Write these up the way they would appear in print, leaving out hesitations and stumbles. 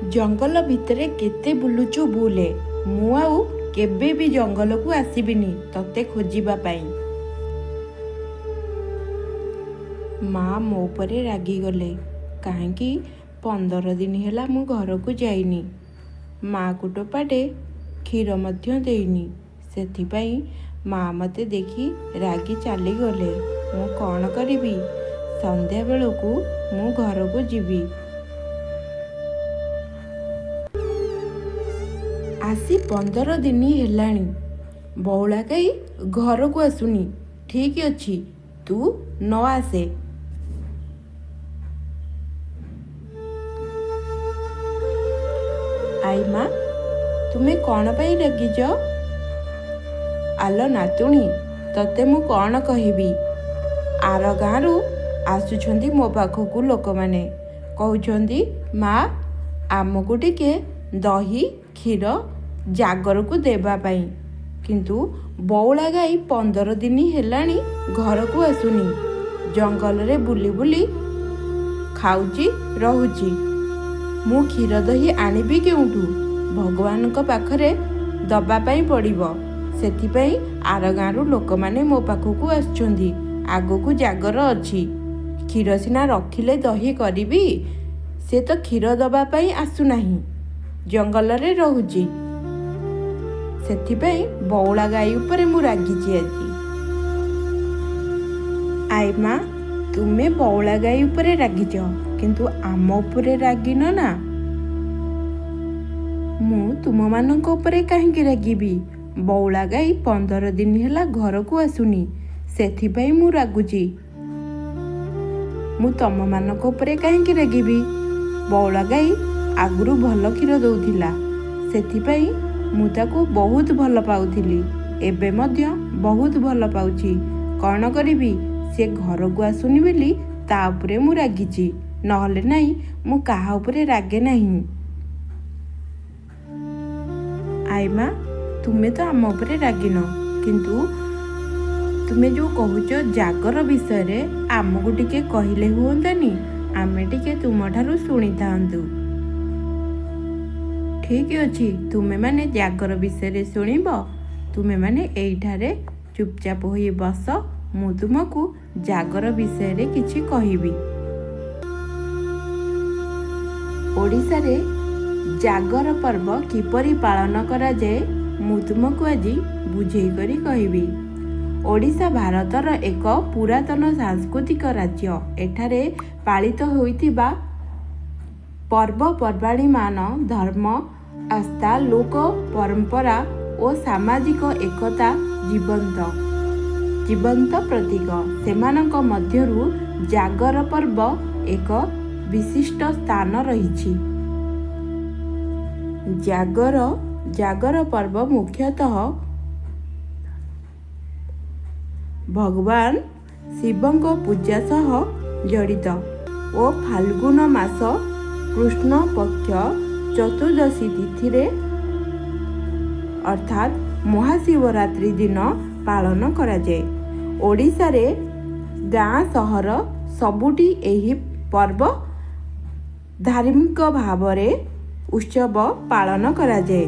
जंगल भितर केते बुलुचु बुले, मु आउ केबे भी जंगल को आसबिनी तते खोजिबा पाई। माँ मो परे रागी गले कहीं 15 दिन है मु घर को जाइनी। माँ को टोपाटे क्षीर मध्य देनी, सेथिपाई माँ मते देखी रागी चली गले। मु कौन करी? संध्या बेलू मु घर को जीवी। आसी 15 दिन हेलाणी, बौला गाई घर को आसुनी। ठीक अच्छी, तू न आसे। आई माँ, तुम्हें कौन पाई रागिज? आलो नातुणी, तते मु कौन कहबी? आर गाँरु आसुछंती मो पाखकु लोक माने, कहउछंती माँ आमको टिके दही क्षीर जागर को देबा पाई, किंतु बौला गाई 15 दिन हेलाणी घर को आसुनी। जंगल रे बुली बुली खाउची रहुची। मु क्षीर दही आनिबी केउठू? भगवान को पाखरे दबा पाई पड़िबो। सेथिपाई आर गाँरु लोक माने मो पाखकु आछंती। आगकु जागर अछि, क्षीर सिना रखिले दही करिबी, से तो क्षीर दबा पाई आसु नाही, जंगल रे रहुची। सेथिपाई बौला गाई उपरे मु रागिची आजी। आई माँ, तुमे बौला गाई उपरे रागिच, किंतु आम उपरे रागिन ना। मु तुम मानक उपरे काहेकि रागिबी? बौला गाई 15 दिन हेला घर को आसुनी, सेथिपाई मु रागुची। मु तम मानक उपरे काहेकि रागिबी? बौला गाई आगुरु भल क्षीर दउथिला, सेथिपाई मु ताकू बहुत भल पाउथिली। एबे मध्य बहुत भल पाउची। कौन करिबी? से घर को आसुनी बेली ता उपरे मु रागिची, नहले नाही मु काहा उपरे रागे नाही। आई माँ, तुमे तो आम उपरे रागिन, किंतु तुमे जो कहूच जागर विषय रे आमको टिके कहिले हुअंतानी, आमे टिके तुम ठारू सुनी थांतु। ठीक अच्छी, तुमे माने जागर विषय रे सुनिब। तुमे माने एइठारे चुपचाप होई बस, मु तुमको जागर विषय रे किछि कहिबी। ओडिसा रे जागर पर्व किपरि पालन करा जाए, मु तुमको आज बुझेई करी कहिबी। ओडिशा भारतर एक पुरातन सांस्कृतिक राज्य। एठारे पालित होइतिबा पर्वपर्वाणी मान धर्म, आस्था, लोक परंपरा और सामाजिक एकता जीवंत प्रतीक। सेमानक मध्यरु जागर पर्व एक विशिष्ट स्थान रहिछि। जागर पर्व मुख्यतः भगवान शिवଙ୍କ पूजा सह जड़ित और फाल्गुन मास कृष्ण पक्ष चतुर्दशी तिथि रे अर्थात महाशिवरात्रि दिन पालन करा जाए। ओडिशा रे गाँ सहर सबुठी एही पर्व धार्मिक भाव रे उत्सव पालन करा जाए।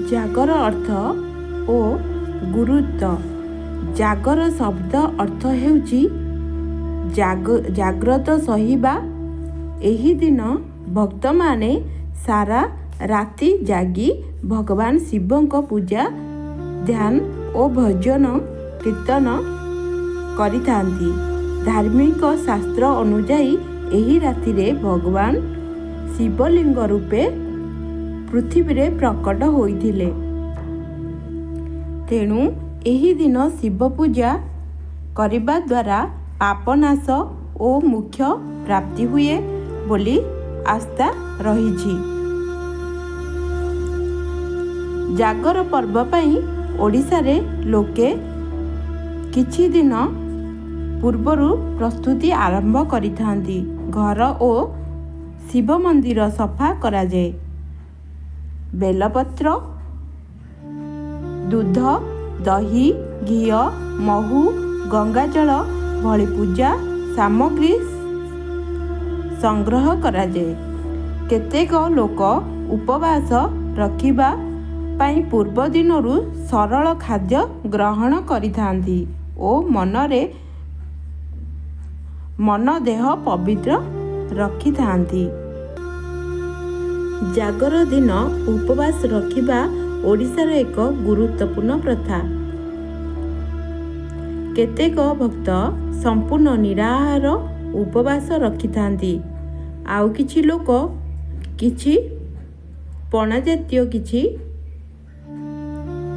जागर अर्थ ओ गुरुत्व। जागर शब्द अर्थ हेउची जाग्रत सहिबा। एही दिन भक्त माने सारा राति जागी भगवान शिवଙ୍କ पूजा, ध्यान और भजन कीर्तन करिथांती। धार्मिक शास्त्र अनुଯାयी एही राति रे भगवान शिवलिंग रूपे पृथ्वी रे प्रकट होइथिले। तेणु एही दिन शिव पूजा करिबा द्वारा पापनाश और मोक्ष प्राप्ति हुए बोली आस्था रहिछि। जागर पर्व पाई ओडिशा रे लोके किछि दिन पूर्वरु प्रस्तुति आरंभ करिथांती। घर और शिव मंदिर सफा करा जाए। बेलपत्र, दूध, दही, घी, महू, गंगाजल भली पूजा ସାମଗ୍ରୀ ସଂଗ୍ରହ କରାଯାଏ। କେତେକ ଲୋକ ଉପବାସ ରଖିବା ପାଇଁ ପୂର୍ବ ଦିନରୁ ସରଳ ଖାଦ୍ୟ ଗ୍ରହଣ କରିଥାନ୍ତି ଓ ମନ ଦେହ ପବିତ୍ର ରଖିଥାନ୍ତି। ଜାଗର ଦିନ ଉପବାସ ରଖିବା ଓଡ଼ିଶାର ଏକ ଗୁରୁତ୍ୱପୂର୍ଣ୍ଣ ପ୍ରଥା। କେତେକ ଭକ୍ତ ସମ୍ପୂର୍ଣ୍ଣ ନିରାହାର ଉପବାସ ରଖିଥାନ୍ତି। ଆଉ କିଛି ଲୋକ କିଛି ପଣା ଜାତୀୟ କିଛି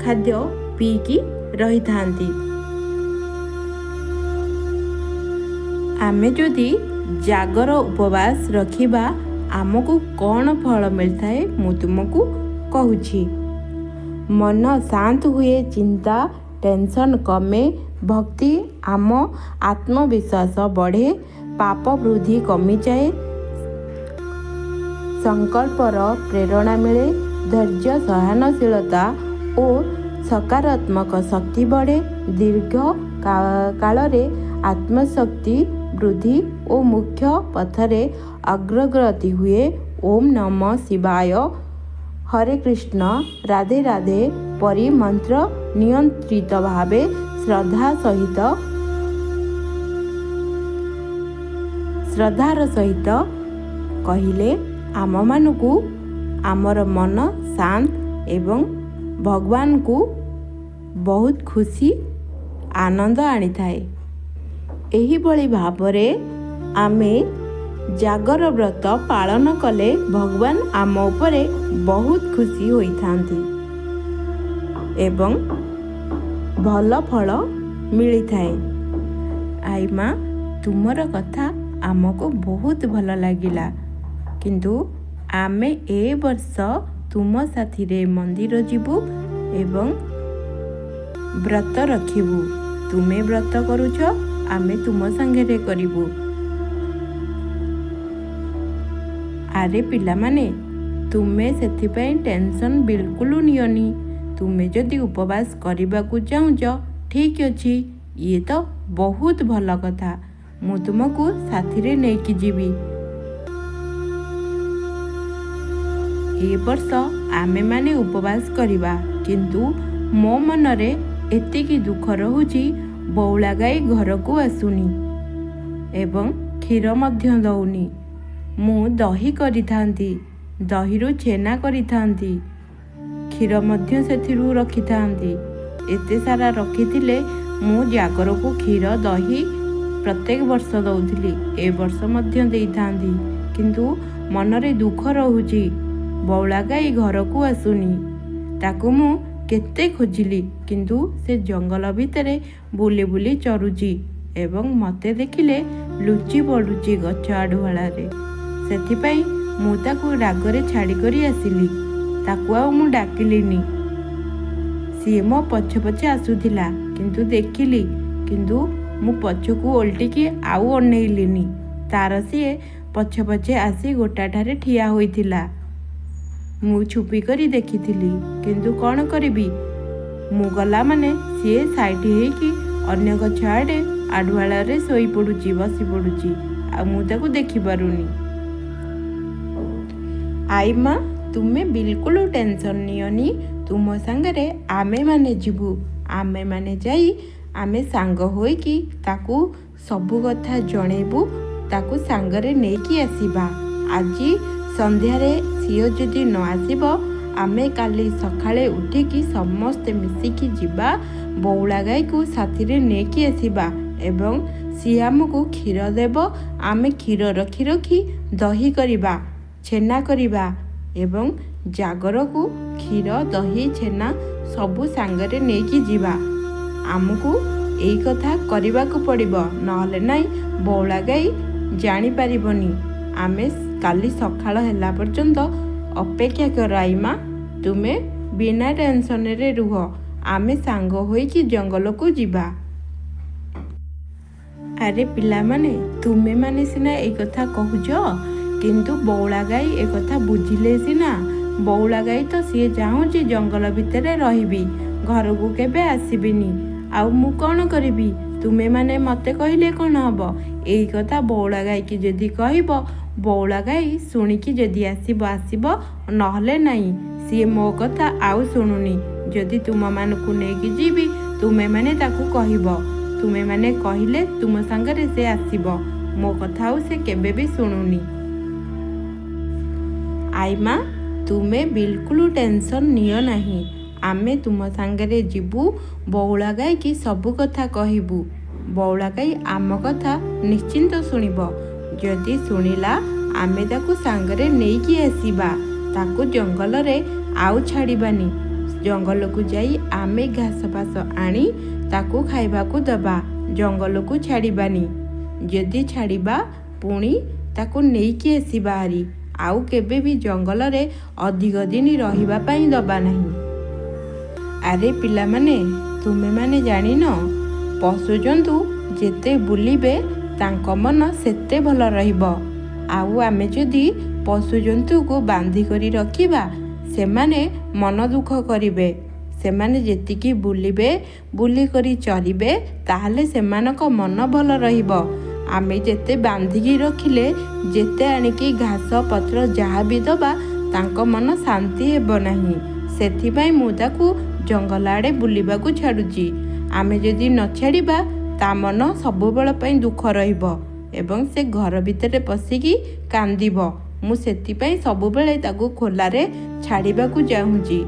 ଖାଦ୍ୟ ପିଇକି ରହିଥାନ୍ତି। ଆମେ ଯଦି ଜାଗର ଉପବାସ ରଖିବା ଆମକୁ କ'ଣ ଫଳ ମିଳିଥାଏ ମୁଁ ତୁମକୁ କହୁଛି। ମନ ଶାନ୍ତ ହୁଏ, ଚିନ୍ତା ଟେନସନ୍ କମେ, ଭକ୍ତି ଆମ ଆତ୍ମବିଶ୍ୱାସ ବଢ଼େ, ପାପ ବୃଦ୍ଧି କମିଯାଏ, ସଂକଳ୍ପର ପ୍ରେରଣା ମିଳେ, ଧୈର୍ଯ୍ୟ ସହନଶୀଳତା ଓ ସକାରାତ୍ମକ ଶକ୍ତି ବଢ଼େ, ଦୀର୍ଘ କାଳରେ ଆତ୍ମଶକ୍ତି ବୃଦ୍ଧି ଓ ମୁଖ୍ୟ ପଥରେ ଅଗ୍ରଗତି ହୁଏ। ଓମ୍ ନମ ଶିବାୟ, ହରେ କୃଷ୍ଣ, ରାଧେ ରାଧେ ପରି ମନ୍ତ୍ର ନିୟନ୍ତ୍ରିତ ଭାବେ ଶ୍ରଦ୍ଧାର ସହିତ କହିଲେ ଆମମାନଙ୍କୁ ଆମର ମନ ଶାନ୍ତ ଏବଂ ଭଗବାନଙ୍କୁ ବହୁତ ଖୁସି ଆନନ୍ଦ ଆଣିଥାଏ। ଏହିଭଳି ଭାବରେ ଆମେ ଜାଗର ବ୍ରତ ପାଳନ କଲେ ଭଗବାନ ଆମ ଉପରେ ବହୁତ ଖୁସି ହୋଇଥାନ୍ତି ଏବଂ ଭଲ ଫଳ ମିଳିଥାଏ। ଆଇ ମା, ତୁମର କଥା ଆମକୁ ବହୁତ ଭଲ ଲାଗିଲା, କିନ୍ତୁ ଆମେ ଏ ବର୍ଷ ତୁମ ସାଥିରେ ମନ୍ଦିର ଯିବୁ ଏବଂ ବ୍ରତ ରଖିବୁ। ତୁମେ ବ୍ରତ କରୁଛ, ଆମେ ତୁମ ସାଙ୍ଗରେ କରିବୁ। ଆରେ ପିଲାମାନେ, ତୁମେ ସେଥିପାଇଁ ଟେନସନ୍ ବିଲକୁଲ ନିଅନି। ତୁମେ ଯଦି ଉପବାସ କରିବାକୁ ଚାହୁଁଛ ଠିକ୍ ଅଛି, ଇଏ ତ ବହୁତ ଭଲ କଥା। ମୁଁ ତୁମକୁ ସାଥିରେ ନେଇକି ଯିବି। ଏ ବର୍ଷ ଆମେମାନେ ଉପବାସ କରିବା, କିନ୍ତୁ ମୋ ମନରେ ଏତିକି ଦୁଃଖ ରହୁଛି, ବଉଳା ଗାଈ ଘରକୁ ଆସୁନି ଏବଂ କ୍ଷୀର ମଧ୍ୟ ଦେଉନି। ମୁଁ ଦହି କରିଥାନ୍ତି, ଦହିରୁ ଛେନା କରିଥାନ୍ତି, କ୍ଷୀର ମଧ୍ୟ ସେଥିରୁ ରଖିଥାନ୍ତି। ଏତେ ସାରା ରଖିଥିଲେ ମୁଁ ଜାଗରକୁ କ୍ଷୀର ଦହି ପ୍ରତ୍ୟେକ ବର୍ଷ ଦେଉଥିଲି, ଏ ବର୍ଷ ମଧ୍ୟ ଦେଇଥାନ୍ତି, କିନ୍ତୁ ମନରେ ଦୁଃଖ ରହୁଛି। ବଉଳା ଗାଈ ଘରକୁ ଆସୁନି। ତାକୁ ମୁଁ କେତେ ଖୋଜିଲି, କିନ୍ତୁ ସେ ଜଙ୍ଗଲ ଭିତରେ ବୁଲି ବୁଲି ଚରୁଛି ଏବଂ ମୋତେ ଦେଖିଲେ ଲୁଚି ପଡ଼ୁଛି ଗଛ ଆଢ଼ୁଆଳରେ। ସେଥିପାଇଁ ମୁଁ ତାକୁ ରାଗରେ ଛାଡ଼ିକରି ଆସିଲି। ତାକୁ ଆଉ ମୁଁ ଡାକିଲିନି। ସିଏ ମୋ ପଛେ ପଛେ ଆସୁଥିଲା, କିନ୍ତୁ ଦେଖିଲି, କିନ୍ତୁ ମୁଁ ପଛକୁ ଓଲଟିକି ଆଉ ଅନେଇଲିନି। ତାର ସିଏ ପଛେ ପଛେ ଆସି ଗୋଟାଠାରେ ଠିଆ ହୋଇଥିଲା। ମୁଁ ଛୁପି କରି ଦେଖିଥିଲି, କିନ୍ତୁ କ'ଣ କରିବି, ମୁଁ ଗଲା ମାନେ ସିଏ ସାଇଟ୍ ହେଇକି ଅନ୍ୟ ଗଛ ଆଡ଼େ ଆଢ଼ୁଆଳରେ ଶୋଇପଡ଼ୁଛି, ବସି ପଡ଼ୁଛି, ଆଉ ମୁଁ ତାକୁ ଦେଖିପାରୁନି। ଆଇ ମା, ତୁମେ ବିଲକୁଲ ଟେନସନ୍ ନିଅନି। ତୁମ ସାଙ୍ଗରେ ଆମେମାନେ ଯିବୁ। ଆମେମାନେ ଯାଇ ଆମେ ସାଙ୍ଗ ହୋଇକି ତାକୁ ସବୁ କଥା ଜଣେଇବୁ, ତାକୁ ସାଙ୍ଗରେ ନେଇକି ଆସିବା। ଆଜି ସନ୍ଧ୍ୟାରେ ସିଏ ଯଦି ନ ଆସିବ, ଆମେ କାଲି ସକାଳେ ଉଠିକି ସମସ୍ତେ ମିଶିକି ଯିବା, ବଉଳା ଗାଈକୁ ସାଥିରେ ନେଇକି ଆସିବା ଏବଂ ସିଏ ଆମକୁ କ୍ଷୀର ଦେବ। ଆମେ କ୍ଷୀର ରଖି ରଖି ଦହି କରିବା, ଛେନା କରିବା ଏବଂ ଜାଗରକୁ କ୍ଷୀର ଦହି ଛେନା ସବୁ ସାଙ୍ଗରେ ନେଇକି ଯିବା। ଆମକୁ ଏଇ କଥା କରିବାକୁ ପଡ଼ିବ, ନହେଲେ ନାଇଁ ବଉଳା ଗାଈ ଜାଣିପାରିବନି। ଆମେ କାଲି ସକାଳ ହେଲା ପର୍ଯ୍ୟନ୍ତ ଅପେକ୍ଷା କର। ଆଇ ମା, ତୁମେ ବିନା ଟେନସନରେ ରୁହ। ଆମେ ସାଙ୍ଗ ହୋଇକି ଜଙ୍ଗଲକୁ ଯିବା। ଆରେ ପିଲାମାନେ, ତୁମେମାନେ ସିନା ଏଇ କଥା କହୁଛ, କିନ୍ତୁ ବଉଳା ଗାଈ ଏକଥା ବୁଝିଲେ ସିନା। ବଉଳା ଗାଈ ତ ସିଏ ଚାହୁଁଛି ଜଙ୍ଗଲ ଭିତରେ ରହିବି, ଘରକୁ କେବେ ଆସିବିନି। ଆଉ ମୁଁ କ'ଣ କରିବି? ତୁମେମାନେ ମୋତେ କହିଲେ କ'ଣ ହେବ? ଏଇ କଥା ବଉଳା ଗାଈକି ଯଦି କହିବ, ବଉଳା ଗାଈ ଶୁଣିକି ଯଦି ଆସିବ ଆସିବ, ନହେଲେ ନାହିଁ। ସିଏ ମୋ କଥା ଆଉ ଶୁଣୁନି। ଯଦି ତୁମମାନଙ୍କୁ ନେଇକି ଯିବି, ତୁମେମାନେ ତାକୁ କହିବ। ତୁମେମାନେ କହିଲେ ତୁମ ସାଙ୍ଗରେ ସେ ଆସିବ। ମୋ କଥା ଆଉ ସେ କେବେ ବି ଶୁଣୁନି। ଆଈମା, ତୁମେ ବିଲକୁଲ ଟେନସନ୍ ନିଅ ନାହିଁ। ଆମେ ତୁମ ସାଙ୍ଗରେ ଯିବୁ। ବଉଳା ଗାଈକି ସବୁ କଥା କହିବୁ। ବଉଳା ଗାଈ ଆମ କଥା ନିଶ୍ଚିନ୍ତ ଶୁଣିବ। ଯଦି ଶୁଣିଲା, ଆମେ ତାକୁ ସାଙ୍ଗରେ ନେଇକି ଆସିବା। ତାକୁ ଜଙ୍ଗଲରେ ଆଉ ଛାଡ଼ିବାନି। ଜଙ୍ଗଲକୁ ଯାଇ ଆମେ ଘାସ ଫାସ ଆଣି ତାକୁ ଖାଇବାକୁ ଦେବା। ଜଙ୍ଗଲକୁ ଛାଡ଼ିବାନି। ଯଦି ଛାଡ଼ିବା, ପୁଣି ତାକୁ ନେଇକି ଆସିବା ହାରି। ଆଉ କେବେ ବି ଜଙ୍ଗଲରେ ଅଧିକ ଦିନ ରହିବା ପାଇଁ ଦେବା ନାହିଁ। ଆରେ ପିଲାମାନେ, ତୁମେମାନେ ଜାଣିନ, ପଶୁଜନ୍ତୁ ଯେତେ ବୁଲିବେ ତାଙ୍କ ମନ ସେତେ ଭଲ ରହିବ। ଆଉ ଆମେ ଯଦି ପଶୁଜନ୍ତୁକୁ ବାନ୍ଧି କରି ରଖିବା, ସେମାନେ ମନ ଦୁଃଖ କରିବେ। ସେମାନେ ଯେତିକି ବୁଲିବେ, ବୁଲିକରି ଚରିବେ, ତାହେଲେ ସେମାନଙ୍କ ମନ ଭଲ ରହିବ। ଆମେ ଯେତେ ବାନ୍ଧିକି ରଖିଲେ, ଯେତେ ଆଣିକି ଘାସ ପତ୍ର ଯାହା ବି ଦେବା, ତାଙ୍କ ମନ ଶାନ୍ତି ହେବ ନାହିଁ। ସେଥିପାଇଁ ମୁଁ ତାକୁ ଜଙ୍ଗଲ ଆଡ଼େ ବୁଲିବାକୁ ଛାଡ଼ୁଛି। ଆମେ ଯଦି ନ ଛାଡ଼ିବା, ତା ମନ ସବୁବେଳ ପାଇଁ ଦୁଃଖ ରହିବ ଏବଂ ସେ ଘର ଭିତରେ ପଶିକି କାନ୍ଦିବ। ମୁଁ ସେଥିପାଇଁ ସବୁବେଳେ ତାକୁ ଖୋଲାରେ ଛାଡ଼ିବାକୁ ଚାହୁଁଛି।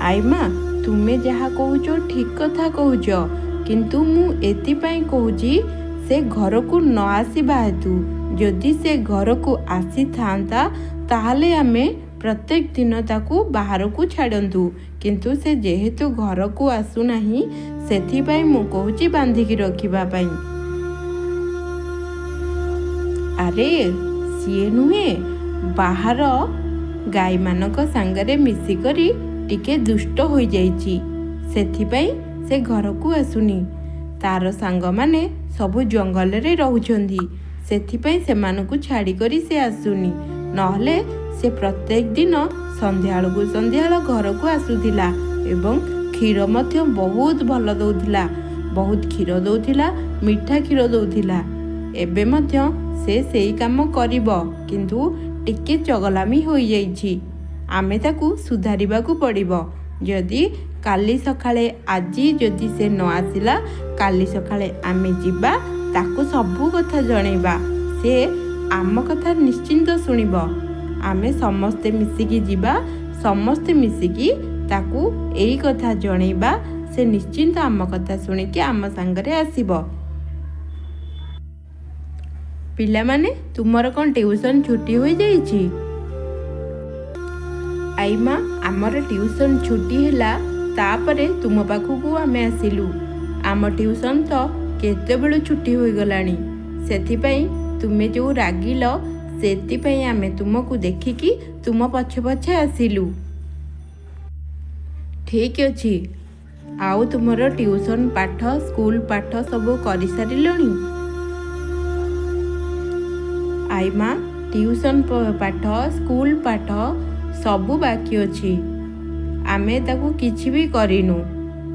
ଆଈମା, ତୁମେ ଯାହା କହୁଛ ଠିକ୍ କଥା କହୁଛ, କିନ୍ତୁ ମୁଁ ଏଥିପାଇଁ କହୁଛି, ସେ ଘରକୁ ନ ଆସିବା ହେତୁ। ଯଦି ସେ ଘରକୁ ଆସିଥାନ୍ତା, ତାହେଲେ ଆମେ ପ୍ରତ୍ୟେକ ଦିନ ତାକୁ ବାହାରକୁ ଛାଡ଼ନ୍ତୁ। କିନ୍ତୁ ସେ ଯେହେତୁ ଘରକୁ ଆସୁନାହିଁ, ସେଥିପାଇଁ ମୁଁ କହୁଛି ବାନ୍ଧିକି ରଖିବା ପାଇଁ। ଆରେ ସିଏ ନୁହେଁ, ବାହାର ଗାଈମାନଙ୍କ ସାଙ୍ଗରେ ମିଶିକରି ଟିକେ ଦୁଷ୍ଟ ହୋଇଯାଇଛି। ସେଥିପାଇଁ ସେ ଘରକୁ ଆସୁନି। ତାର ସାଙ୍ଗମାନେ ସବୁ ଜଙ୍ଗଲରେ ରହୁଛନ୍ତି। ସେଥିପାଇଁ ସେମାନଙ୍କୁ ଛାଡ଼ିକରି ସେ ଆସୁନି। ନହେଲେ ସେ ପ୍ରତ୍ୟେକ ଦିନ ସନ୍ଧ୍ୟାବେଳ ଘରକୁ ଆସୁଥିଲା ଏବଂ କ୍ଷୀର ମଧ୍ୟ ବହୁତ ଭଲ ଦେଉଥିଲା। ବହୁତ କ୍ଷୀର ଦେଉଥିଲା, ମିଠା କ୍ଷୀର ଦେଉଥିଲା। ଏବେ ମଧ୍ୟ ସେ ସେଇ କାମ କରିବ, କିନ୍ତୁ ଟିକେ ଚଗଲାମି ହୋଇଯାଇଛି। ଆମେ ତାକୁ ସୁଧାରିବାକୁ ପଡ଼ିବ। ଯଦି କାଲି ସକାଳେ, ଆଜି ଯଦି ସେ ନ ଆସିଲା, କାଲି ସକାଳେ ଆମେ ଯିବା, ତାକୁ ସବୁ କଥା ଜଣେଇବା। ସେ ଆମ କଥା ନିଶ୍ଚିନ୍ତ ଶୁଣିବ। ଆମେ ସମସ୍ତେ ମିଶିକି ଯିବା। ସମସ୍ତେ ମିଶିକି ତାକୁ ଏଇ କଥା ଜଣେଇବା। ସେ ନିଶ୍ଚିନ୍ତ ଆମ କଥା ଶୁଣିକି ଆମ ସାଙ୍ଗରେ ଆସିବ। ପିଲାମାନେ, ତୁମର କ'ଣ ଟ୍ୟୁସନ୍ ଛୁଟି ହୋଇଯାଇଛି? ଆଈମା, ଆମର ଟ୍ୟୁସନ୍ ଛୁଟି ହେଲା, ତାପରେ ତୁମ ପାଖକୁ ଆମେ ଆସିଲୁ। ଆମ ଟ୍ୟୁସନ୍ ତ କେତେବେଳୁ ଛୁଟି ହୋଇଗଲାଣି। ସେଥିପାଇଁ ତୁମେ ଯେଉଁ ରାଗିଲ, ସେଥିପାଇଁ ଆମେ ତୁମକୁ ଦେଖିକି ତୁମ ପଛେ ପଛେ ଆସିଲୁ। ଠିକ୍ ଅଛି। ଆଉ ତୁମର ଟ୍ୟୁସନ୍ ପାଠ, ସ୍କୁଲ ପାଠ ସବୁ କରିସାରିଲଣି? ଆଈମା, ଟ୍ୟୁସନ୍ ପାଠ, ସ୍କୁଲ ପାଠ ସବୁ ବାକି ଅଛି। ଆମେ ତାକୁ କିଛି ବି କରିନୁ।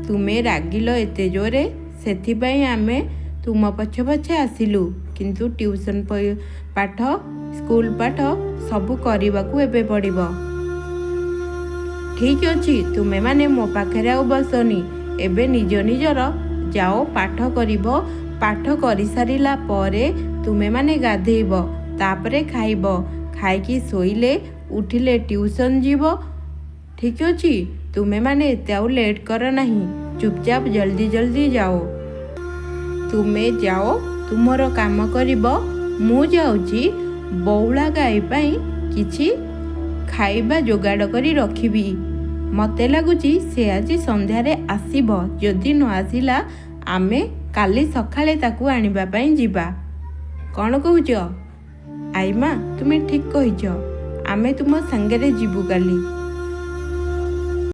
ତୁମେ ରାଗିଲ ଏତେ ଜୋରେ, ସେଥିପାଇଁ ଆମେ ତୁମ ପଛେ ପଛେ ଆସିଲୁ। କିନ୍ତୁ ଟ୍ୟୁସନ୍ ପାଠ, ସ୍କୁଲ ପାଠ ସବୁ କରିବାକୁ ଏବେ ପଡ଼ିବ। ଠିକ୍ ଅଛି, ତୁମେମାନେ ମୋ ପାଖରେ ଆଉ ବସନି। ଏବେ ନିଜ ନିଜର ଯାଅ ପାଠ କରିବ। ପାଠ କରିସାରିଲା ପରେ ତୁମେମାନେ ଗାଧେଇବ, ତାପରେ ଖାଇବ। ଖାଇକି ଶୋଇଲେ, ଉଠିଲେ ଟ୍ୟୁସନ୍ ଯିବ। ଠିକ୍ ଅଛି? ତୁମେମାନେ ଏତେ ଆଉ ଲେଟ୍ କର ନାହିଁ। ଚୁପଚାପ ଜଲ୍ଦି ଜଲ୍ଦି ଯାଅ। ତୁମେ ଯାଅ, ତୁମର କାମ କରିବ। ମୁଁ ଯାଉଛି ବଉଳା ଗାଈ ପାଇଁ କିଛି ଖାଇବା ଯୋଗାଡ଼ କରି ରଖିବି। ମୋତେ ଲାଗୁଛି ସେ ଆଜି ସନ୍ଧ୍ୟାରେ ଆସିବ। ଯଦି ନ ଆସିଲା, ଆମେ କାଲି ସକାଳେ ତାକୁ ଆଣିବା ପାଇଁ ଯିବା। କ'ଣ କହୁଛ? ଆଈମା, ତୁମେ ଠିକ୍ କହିଛ। ଆମେ ତୁମ ସାଙ୍ଗରେ ଯିବୁ କାଲି।